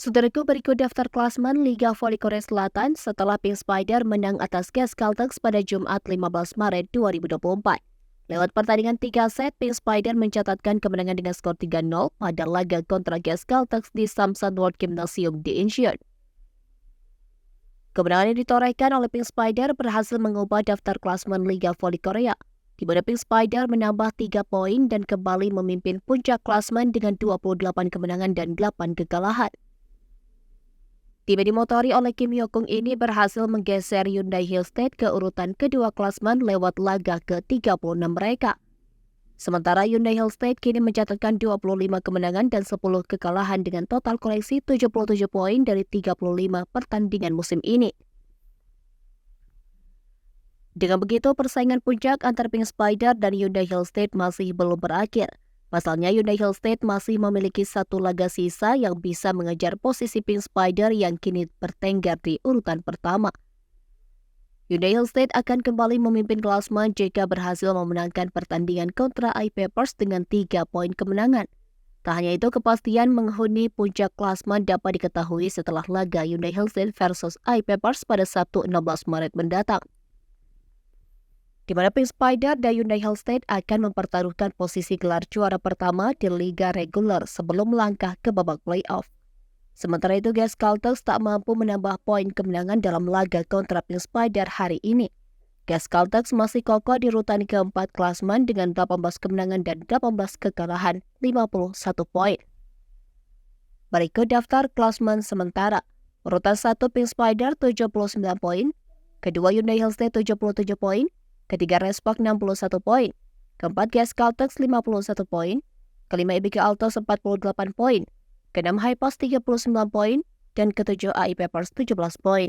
Saudaraku, berikut daftar klasmen Liga Voli Korea Selatan setelah Pink Spider menang atas GAS Caltex pada Jumat 15 Maret 2024. Lewat pertandingan 3 set, Pink Spider mencatatkan kemenangan dengan skor 3-0 pada laga kontra GAS Caltex di Samsung World Gymnasium di Incheon. Kemenangan yang ditorehkan oleh Pink Spider berhasil mengubah daftar klasmen Liga Voli Korea, di mana Pink Spider menambah 3 poin dan kembali memimpin puncak klasmen dengan 28 kemenangan dan 8 kekalahan. Tim yang dimotori oleh Kim Hyokung ini berhasil menggeser Hyundai Hillstate ke urutan kedua klasmen lewat laga ke-36 mereka. Sementara Hyundai Hillstate kini mencatatkan 25 kemenangan dan 10 kekalahan dengan total koleksi 77 poin dari 35 pertandingan musim ini. Dengan begitu, persaingan puncak antar Pink Spider dan Hyundai Hillstate masih belum berakhir. Pasalnya, Hyundai Hillstate masih memiliki satu laga sisa yang bisa mengejar posisi Pink Spider yang kini bertengger di urutan pertama. Hyundai Hillstate akan kembali memimpin klasmen jika berhasil memenangkan pertandingan kontra I-Papers dengan 3 poin kemenangan. Tak hanya itu, kepastian menghuni puncak klasmen dapat diketahui setelah laga Hyundai Hillstate versus I-Papers pada Sabtu 16 Maret mendatang, di mana Pink Spider dan Hyundai Hillstate akan mempertaruhkan posisi gelar juara pertama di liga reguler sebelum melangkah ke babak playoff. Sementara itu, GAS Caltex tak mampu menambah poin kemenangan dalam laga kontra Pink Spider hari ini. GAS Caltex masih kokoh di urutan keempat klasmen dengan 18 kemenangan dan 18 kekalahan, 51 poin. Berikut daftar klasmen sementara. Urutan 1 Pink Spider 79 poin, kedua Hyundai Hillstate 77 poin, ketiga Respark 61 poin, keempat GAS Caltex 51 poin, kelima IBK Altos 48 poin, keenam Hypas 39 poin, dan ketujuh AI Papers 17 poin.